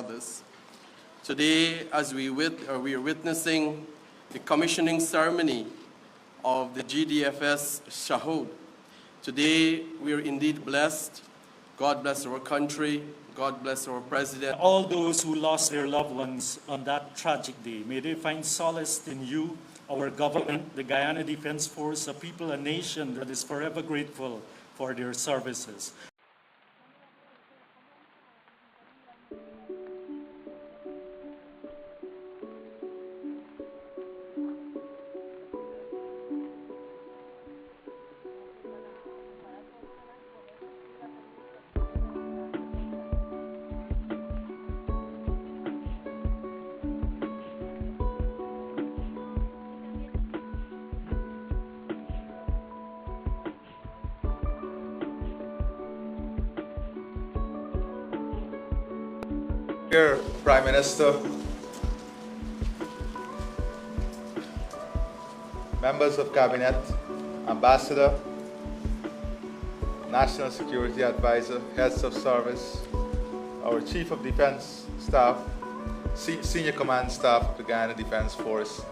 others. Today, as we are witnessing the commissioning ceremony of the GDFS Shahoud, today we are indeed blessed. God bless our country. God bless our president. All those who lost their loved ones on that tragic day, may they find solace in you, our government, the Guyana Defense Force, a people, a nation that is forever grateful for their services. Dear Prime Minister, members of Cabinet, Ambassador, National Security Advisor, Heads of Service, our Chief of Defense Staff, Senior Command Staff of the Guyana Defense Force,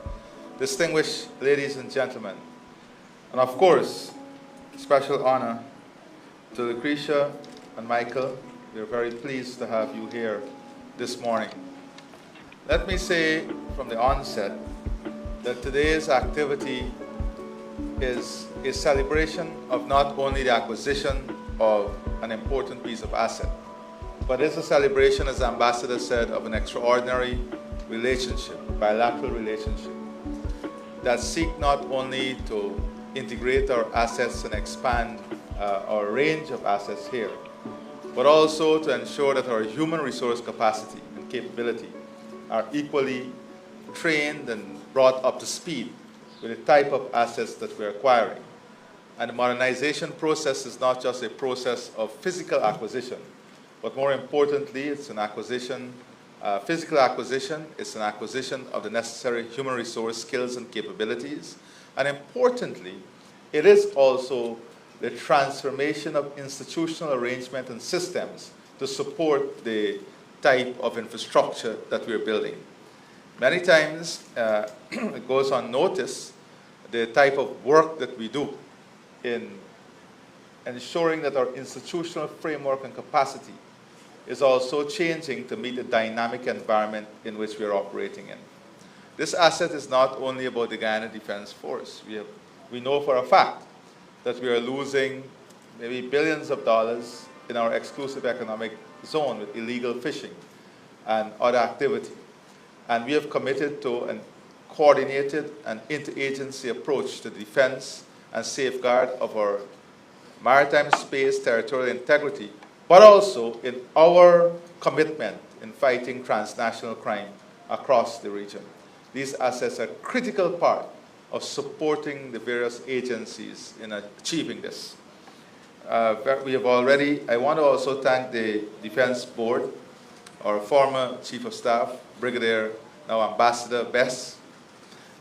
distinguished ladies and gentlemen, and of course, special honor to Lucretia and Michael. We're very pleased to have you here this morning. Let me say from the onset that today's activity is a celebration of not only the acquisition of an important piece of asset, but it's a celebration, as the Ambassador said, of an extraordinary relationship, bilateral relationship, that seek not only to integrate our assets and expand our range of assets here, but also to ensure that our human resource capacity and capability are equally trained and brought up to speed with the type of assets that we're acquiring. And the modernization process is not just a process of physical acquisition, but more importantly, it's an acquisition, physical acquisition, it's an acquisition of the necessary human resource skills and capabilities. And importantly, it is also the transformation of institutional arrangement and systems to support the type of infrastructure that we're building. Many times, it goes unnoticed, the type of work that we do in ensuring that our institutional framework and capacity is also changing to meet the dynamic environment in which we are operating in. This asset is not only about the Guyana Defense Force. We know for a fact that we are losing maybe billions of dollars in our exclusive economic zone with illegal fishing and other activity. And we have committed to a coordinated and interagency approach to the defense and safeguard of our maritime space, territorial integrity, but also in our commitment in fighting transnational crime across the region. These assets are a critical part of supporting the various agencies in achieving this. I want to also thank the Defense Board, our former Chief of Staff, Brigadier, now Ambassador Bess,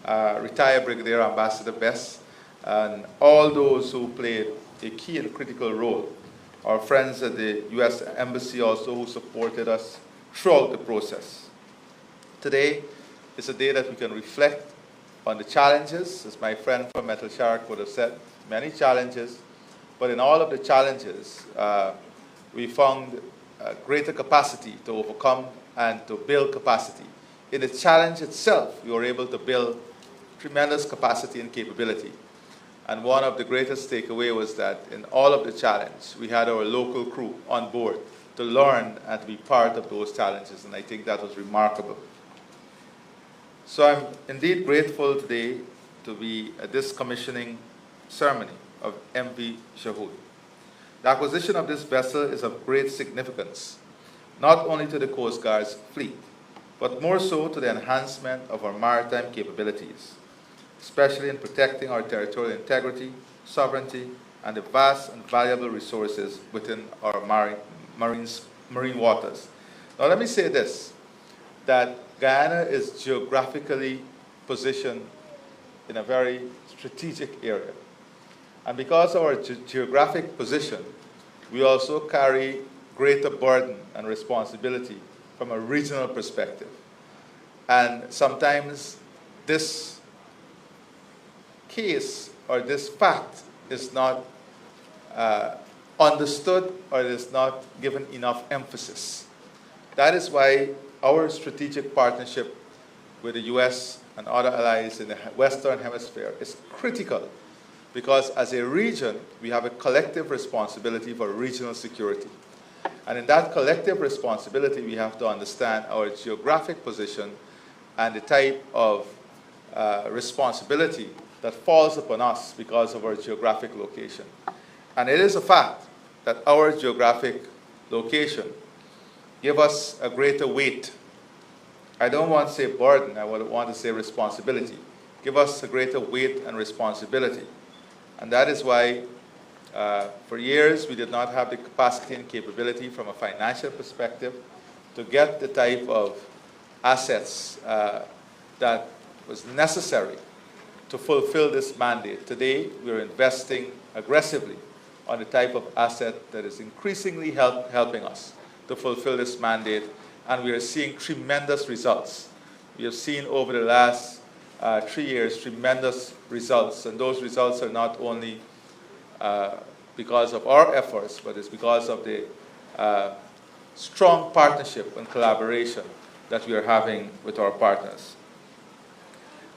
retired Brigadier Ambassador Bess, and all those who played a key and critical role. Our friends at the U.S. Embassy also who supported us throughout the process. Today is a day that we can reflect on the challenges, as my friend from Metal Shark would have said, many challenges, but in all of the challenges, we found greater capacity to overcome and to build capacity. In the challenge itself, we were able to build tremendous capacity and capability. And one of the greatest takeaways was that in all of the challenge, we had our local crew on board to learn and to be part of those challenges, and I think that was remarkable. So I'm indeed grateful today to be at this commissioning ceremony of MV Shahoud. The acquisition of this vessel is of great significance, not only to the Coast Guard's fleet, but more so to the enhancement of our maritime capabilities, especially in protecting our territorial integrity, sovereignty, and the vast and valuable resources within our marine waters. Now let me say this, that Guyana is geographically positioned in a very strategic area. And because of our geographic position, we also carry greater burden and responsibility from a regional perspective. And sometimes this case or this fact is not understood or is not given enough emphasis. That is why our strategic partnership with the US and other allies in the Western Hemisphere is critical, because as a region, we have a collective responsibility for regional security. And in that collective responsibility, we have to understand our geographic position and the type of responsibility that falls upon us because of our geographic location. And it is a fact that our geographic location gives us a greater weight. I don't want to say burden, I would want to say responsibility. Give us a greater weight and responsibility. And that is why for years we did not have the capacity and capability from a financial perspective to get the type of assets that was necessary to fulfill this mandate. Today, we're investing aggressively on the type of asset that is increasingly helping us to fulfill this mandate, and we are seeing tremendous results. We have seen over the last 3 years tremendous results, and those results are not only because of our efforts, but it's because of the strong partnership and collaboration that we are having with our partners.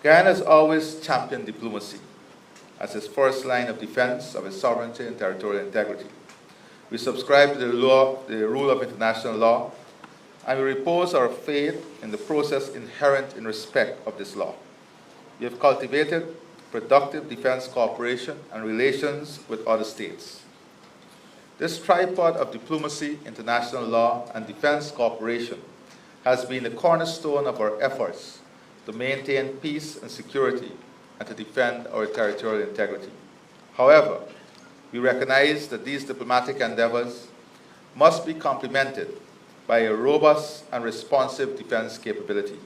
Guyana has always championed diplomacy as its first line of defense of its sovereignty and territorial integrity. We subscribe to the rule of international law, and we repose our faith in the process inherent in respect of this law. We have cultivated productive defense cooperation and relations with other states. This tripod of diplomacy, international law, and defense cooperation has been the cornerstone of our efforts to maintain peace and security and to defend our territorial integrity. However, we recognize that these diplomatic endeavors must be complemented by a robust and responsive defense capability.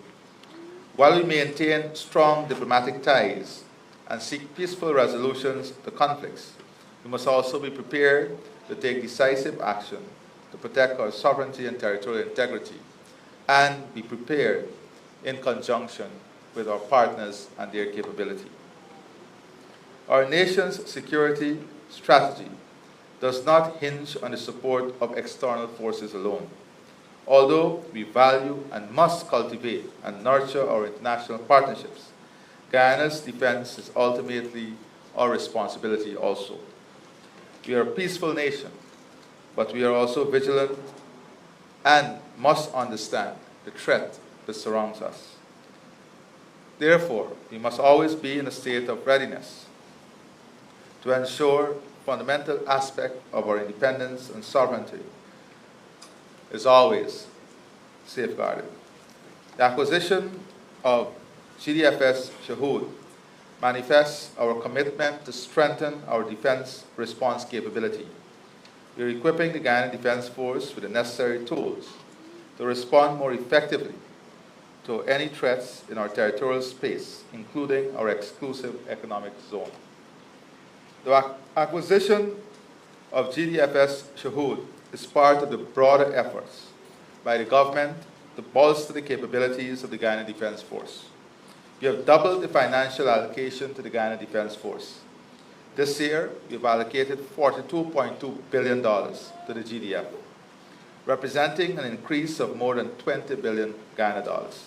While we maintain strong diplomatic ties and seek peaceful resolutions to conflicts, we must also be prepared to take decisive action to protect our sovereignty and territorial integrity, and be prepared in conjunction with our partners and their capability. Our nation's security strategy does not hinge on the support of external forces alone. Although we value and must cultivate and nurture our international partnerships, Guyana's defense is ultimately our responsibility also. We are a peaceful nation, but we are also vigilant and must understand the threat that surrounds us. Therefore, we must always be in a state of readiness to ensure fundamental aspect of our independence and sovereignty is always safeguarded. The acquisition of GDFS Shahoud manifests our commitment to strengthen our defense response capability. We are equipping the Guyana Defense Force with the necessary tools to respond more effectively to any threats in our territorial space, including our exclusive economic zone. The acquisition of GDFS Shahoud is part of the broader efforts by the government to bolster the capabilities of the Guyana Defense Force. We have doubled the financial allocation to the Guyana Defense Force. This year, we have allocated $42.2 billion to the GDF, representing an increase of more than 20 billion Ghana dollars.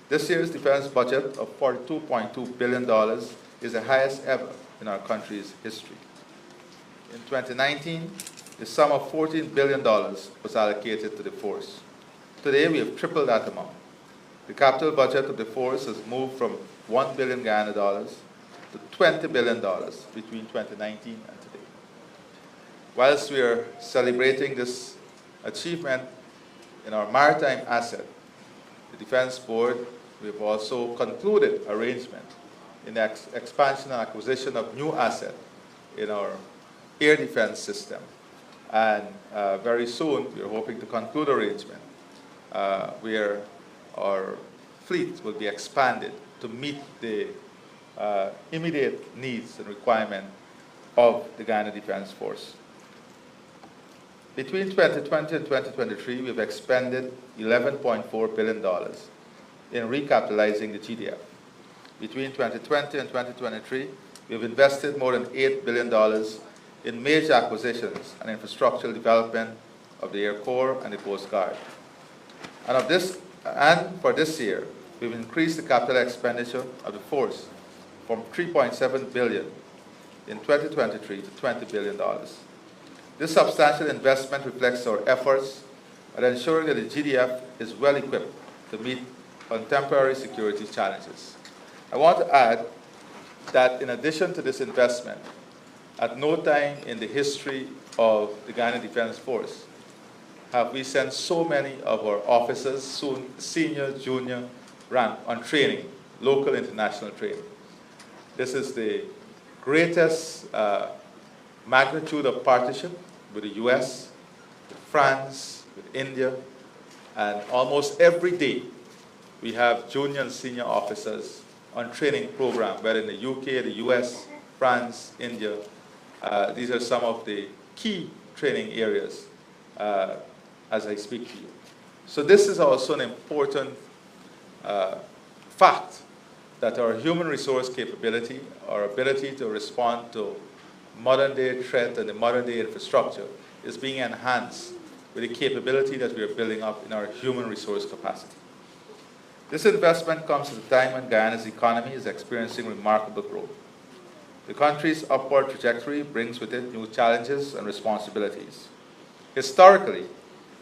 This year's defense budget of $42.2 billion is the highest ever in our country's history. In 2019, the sum of $14 billion was allocated to the force. Today, we have tripled that amount. The capital budget of the force has moved from 1 billion Ghana dollars to $20 billion between 2019 and today. Whilst we are celebrating this achievement in our maritime asset, the Defense Board, we have also concluded arrangement in the expansion and acquisition of new asset in our air defense system. And very soon, we are hoping to conclude arrangement where our fleet will be expanded to meet the immediate needs and requirement of the Guyana Defense Force. Between 2020 and 2023, we've expended $11.4 billion in recapitalizing the GDF. Between 2020 and 2023, we've invested more than $8 billion in major acquisitions and infrastructural development of the Air Corps and the Coast Guard. And for this year, we've increased the capital expenditure of the force from $3.7 billion in 2023 to $20 billion. This substantial investment reflects our efforts at ensuring that the GDF is well equipped to meet contemporary security challenges. I want to add that in addition to this investment, at no time in the history of the Guyana Defense Force have we sent so many of our officers, senior, junior rank, on training, local, international training. This is the greatest magnitude of partnership with the US, with France, with India, and almost every day we have junior and senior officers on training program, whether in the UK, the US, France, India. These are some of the key training areas as I speak to you. So this is also an important fact that our human resource capability, our ability to respond to modern day threat and the modern day infrastructure is being enhanced with the capability that we are building up in our human resource capacity. This investment comes at a time when Guyana's economy is experiencing remarkable growth. The country's upward trajectory brings with it new challenges and responsibilities. Historically,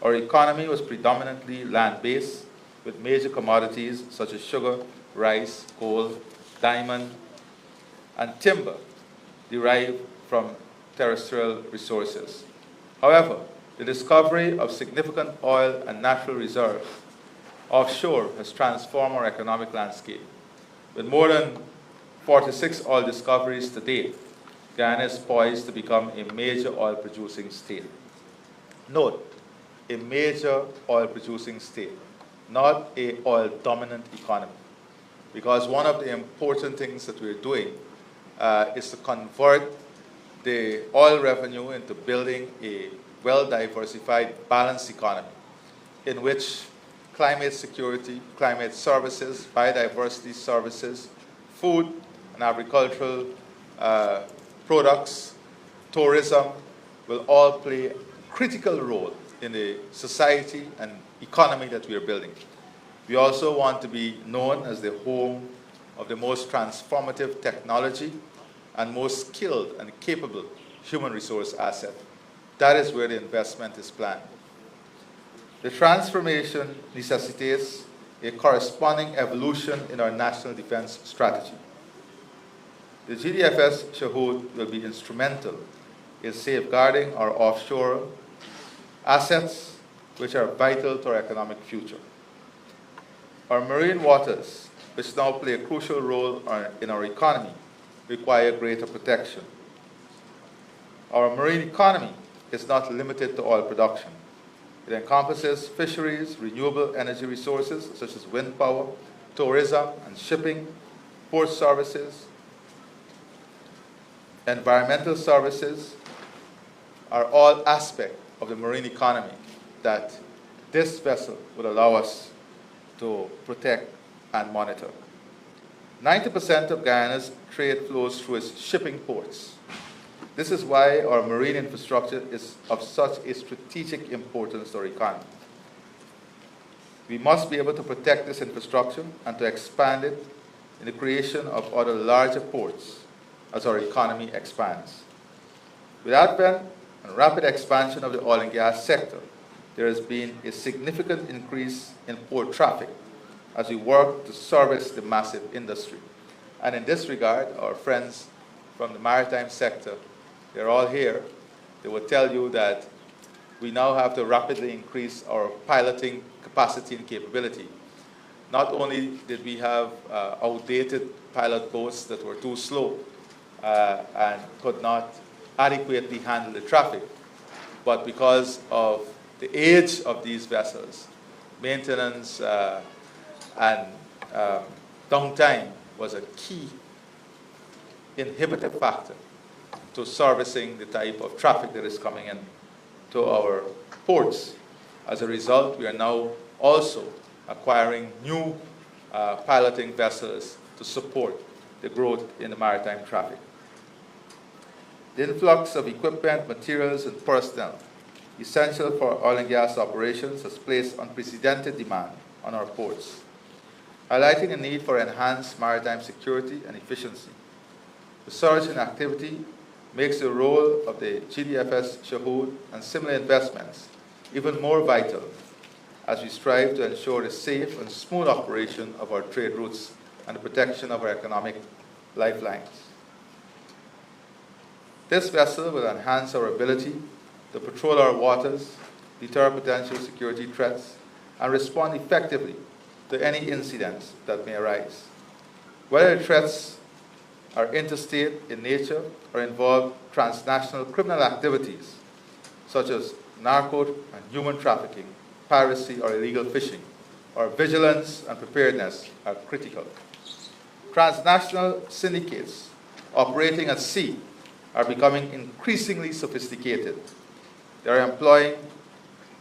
our economy was predominantly land-based, with major commodities such as sugar, rice, coal, diamond, and timber derived from terrestrial resources. However, the discovery of significant oil and natural reserves offshore has transformed our economic landscape. With more than 46 oil discoveries to date, Guyana is poised to become a major oil-producing state. Note, a major oil-producing state, not an oil-dominant economy. Because one of the important things that we're doing is to convert the oil revenue into building a well-diversified, balanced economy in which climate security, climate services, biodiversity services, food and agricultural products, tourism will all play a critical role in the society and economy that we are building. We also want to be known as the home of the most transformative technology and most skilled and capable human resource asset. That is where the investment is planned. The transformation necessitates a corresponding evolution in our national defense strategy. The GDFS Shahoud will be instrumental in safeguarding our offshore assets, which are vital to our economic future. Our marine waters, which now play a crucial role in our economy, require greater protection. Our marine economy is not limited to oil production. It encompasses fisheries, renewable energy resources such as wind power, tourism and shipping, port services, environmental services are all aspects of the marine economy that this vessel would allow us to protect and monitor. 90% of Guyana's trade flows through its shipping ports. This is why our marine infrastructure is of such a strategic importance to our economy. We must be able to protect this infrastructure and to expand it in the creation of other larger ports as our economy expands. With advent and rapid expansion of the oil and gas sector, there has been a significant increase in port traffic as we work to service the massive industry. And in this regard, our friends from the maritime sector, they're all here. They will tell you that we now have to rapidly increase our piloting capacity and capability. Not only did we have outdated pilot boats that were too slow and could not adequately handle the traffic, but because of the age of these vessels, maintenance and downtime was a key inhibitive factor to servicing the type of traffic that is coming in. to our ports. As a result, we are now also acquiring new piloting vessels to support the growth in the maritime traffic. The influx of equipment, materials, and personnel essential for oil and gas operations has placed unprecedented demand on our ports, highlighting the need for enhanced maritime security and efficiency. The surge in activity makes the role of the GDFS Shahoud and similar investments even more vital as we strive to ensure the safe and smooth operation of our trade routes and the protection of our economic lifelines. This vessel will enhance our ability to patrol our waters, deter potential security threats, and respond effectively to any incidents that may arise. Whether the threats are interstate in nature or involve transnational criminal activities such as narco and human trafficking, piracy, or illegal fishing, our vigilance and preparedness are critical. Transnational syndicates operating at sea are becoming increasingly sophisticated. They are employing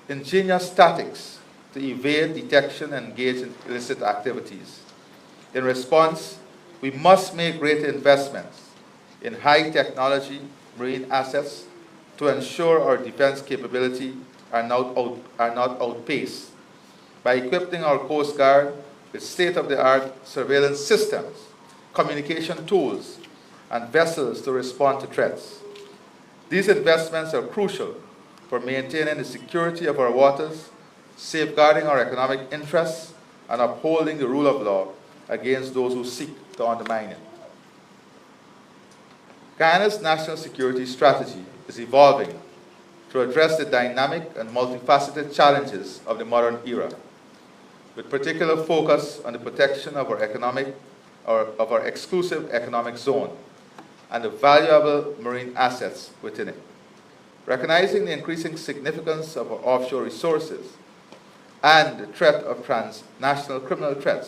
ingenious tactics to evade detection and engage in illicit activities. In response, we must make greater investments in high technology marine assets to ensure our defense capability are not outpaced. By equipping our Coast Guard with state-of-the-art surveillance systems, communication tools, and vessels to respond to threats. These investments are crucial for maintaining the security of our waters, safeguarding our economic interests, and upholding the rule of law against those who seek to undermine it. Guyana's national security strategy is evolving to address the dynamic and multifaceted challenges of the modern era, with particular focus on the protection of our exclusive economic zone and the valuable marine assets within it. Recognizing the increasing significance of our offshore resources and the threat of transnational criminal threats,